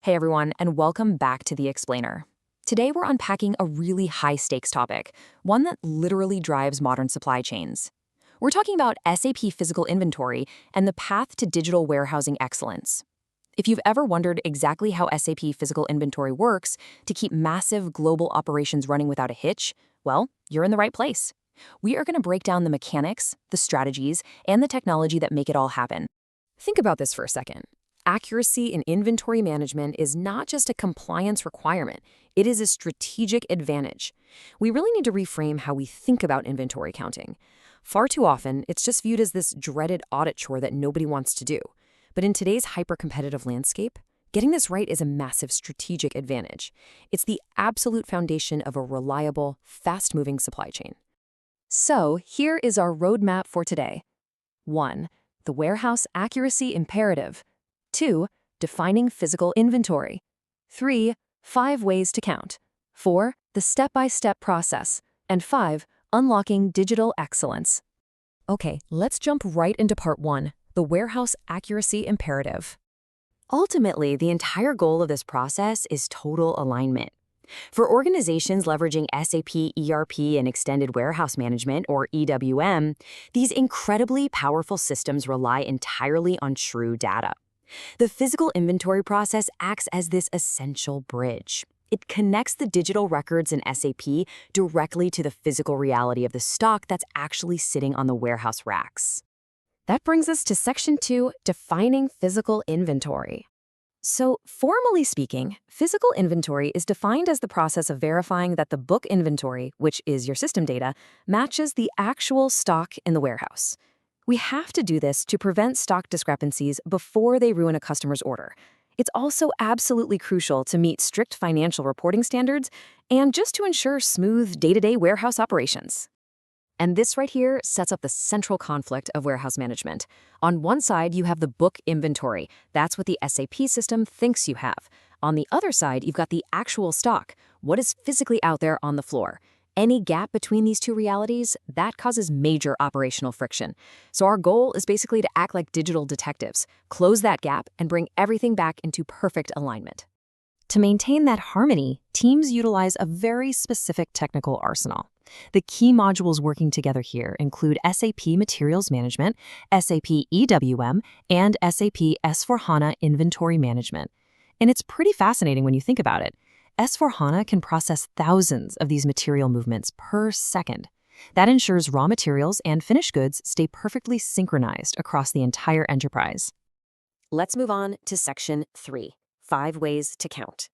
Hey everyone, and welcome back to The Explainer. Today we're unpacking a really high-stakes topic, one that literally drives modern supply chains. We're talking about SAP Physical Inventory and the path to digital warehousing excellence. If you've ever wondered exactly how SAP Physical Inventory works to keep massive global operations running without a hitch, well, you're in the right place. We are going to break down the mechanics, the strategies, and the technology that make it all happen. Think about this for a second. Accuracy in inventory management is not just a compliance requirement, it is a strategic advantage. We really need to reframe how we think about inventory counting. Far too often, it's just viewed as this dreaded audit chore that nobody wants to do. But in today's hyper-competitive landscape, getting this right is a massive strategic advantage. It's the absolute foundation of a reliable, fast-moving supply chain. So, here is our roadmap for today. 1. The warehouse accuracy imperative. 2. Defining physical inventory. 3. 5 ways to count. 4. The step-by-step process. And 5. Unlocking digital excellence. Okay, let's jump right into part 1, the warehouse accuracy imperative. Ultimately, the entire goal of this process is total alignment. For organizations leveraging SAP ERP and Extended Warehouse Management, or EWM, these incredibly powerful systems rely entirely on true data. The physical inventory process acts as this essential bridge. It connects the digital records in SAP directly to the physical reality of the stock that's actually sitting on the warehouse racks. That brings us to Section 2, Defining Physical Inventory. So, formally speaking, physical inventory is defined as the process of verifying that the book inventory, which is your system data, matches the actual stock in the warehouse. We have to do this to prevent stock discrepancies before they ruin a customer's order. It's also absolutely crucial to meet strict financial reporting standards and just to ensure smooth day-to-day warehouse operations. And this right here sets up the central conflict of warehouse management. On one side, you have the book inventory. That's what the SAP system thinks you have. On the other side, you've got the actual stock, what is physically out there on the floor. Any gap between these two realities, that causes major operational friction. So our goal is basically to act like digital detectives, close that gap, and bring everything back into perfect alignment. To maintain that harmony, teams utilize a very specific technical arsenal. The key modules working together here include SAP Materials Management, SAP EWM, and SAP S/4HANA Inventory Management. And it's pretty fascinating when you think about it. S/4HANA can process thousands of these material movements per second. That ensures raw materials and finished goods stay perfectly synchronized across the entire enterprise. Let's move on to Section 3, 5 ways to count.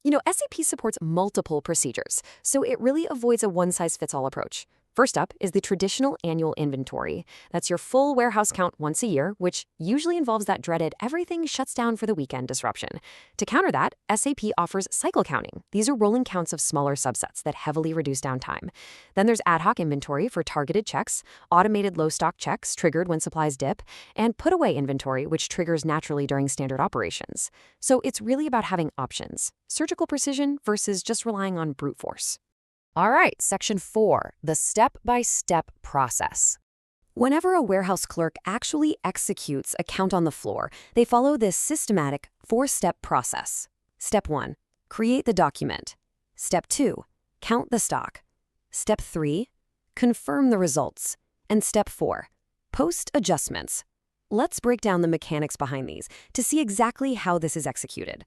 SAP supports multiple procedures, so it really avoids a one-size-fits-all approach. First up is the traditional annual inventory. That's your full warehouse count once a year, which usually involves that dreaded everything shuts down for the weekend disruption. To counter that, SAP offers cycle counting. These are rolling counts of smaller subsets that heavily reduce downtime. Then there's ad hoc inventory for targeted checks, automated low stock checks triggered when supplies dip, and put-away inventory, which triggers naturally during standard operations. So it's really about having options, surgical precision versus just relying on brute force. All right, Section 4, the step-by-step process. Whenever a warehouse clerk actually executes a count on the floor, they follow this systematic 4-step process. Step 1, create the document. Step 2, count the stock. Step 3, confirm the results. And Step 4, post adjustments. Let's break down the mechanics behind these to see exactly how this is executed.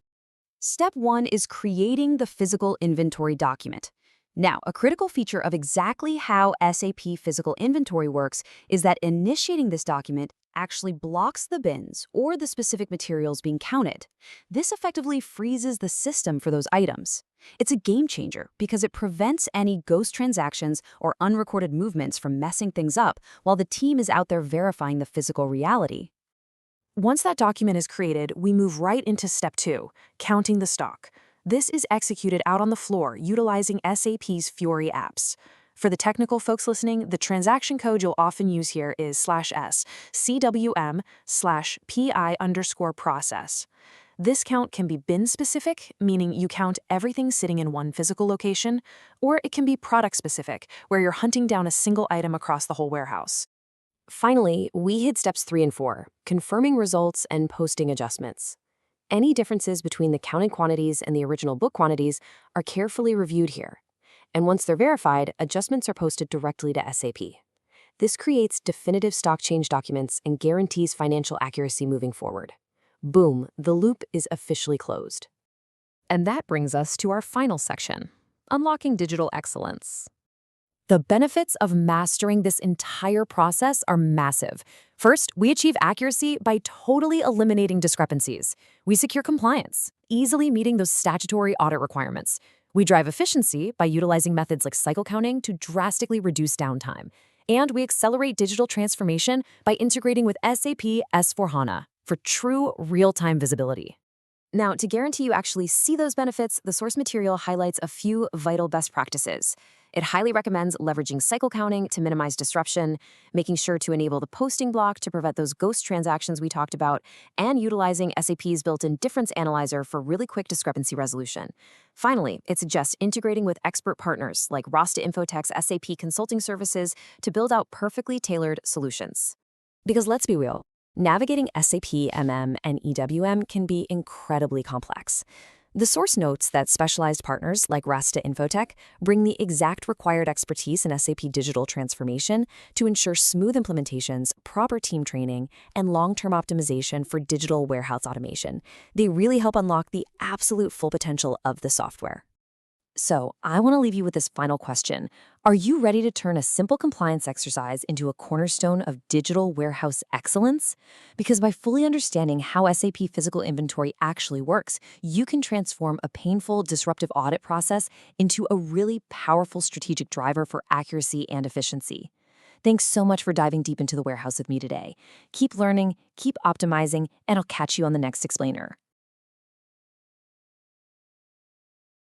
Step 1 is creating the physical inventory document. Now, a critical feature of exactly how SAP Physical Inventory works is that initiating this document actually blocks the bins or the specific materials being counted. This effectively freezes the system for those items. It's a game changer because it prevents any ghost transactions or unrecorded movements from messing things up while the team is out there verifying the physical reality. Once that document is created, we move right into Step 2, counting the stock. This is executed out on the floor utilizing SAP's Fiori apps. For the technical folks listening, the transaction code you'll often use here is /S, CWM/PI_process. This count can be bin-specific, meaning you count everything sitting in one physical location, or it can be product-specific, where you're hunting down a single item across the whole warehouse. Finally, we hit Steps 3 and 4, confirming results and posting adjustments. Any differences between the counted quantities and the original book quantities are carefully reviewed here. And once they're verified, adjustments are posted directly to SAP. This creates definitive stock change documents and guarantees financial accuracy moving forward. Boom, the loop is officially closed. And that brings us to our final section, unlocking digital excellence. The benefits of mastering this entire process are massive. First, we achieve accuracy by totally eliminating discrepancies. We secure compliance, easily meeting those statutory audit requirements. We drive efficiency by utilizing methods like cycle counting to drastically reduce downtime. And we accelerate digital transformation by integrating with SAP S/4HANA for true real-time visibility. Now, to guarantee you actually see those benefits, the source material highlights a few vital best practices. It highly recommends leveraging cycle counting to minimize disruption, making sure to enable the posting block to prevent those ghost transactions we talked about, and utilizing SAP's built-in difference analyzer for really quick discrepancy resolution. Finally, it suggests integrating with expert partners like Rasta Infotech's SAP consulting services to build out perfectly tailored solutions. Because let's be real, navigating SAP MM and EWM can be incredibly complex. The source notes that specialized partners like Rasta Infotech bring the exact required expertise in SAP digital transformation to ensure smooth implementations, proper team training, and long-term optimization for digital warehouse automation. They really help unlock the absolute full potential of the software. So, I want to leave you with this final question. Are you ready to turn a simple compliance exercise into a cornerstone of digital warehouse excellence? Because by fully understanding how SAP Physical Inventory actually works, you can transform a painful, disruptive audit process into a really powerful strategic driver for accuracy and efficiency. Thanks so much for diving deep into the warehouse with me today. Keep learning, keep optimizing, and I'll catch you on the next explainer.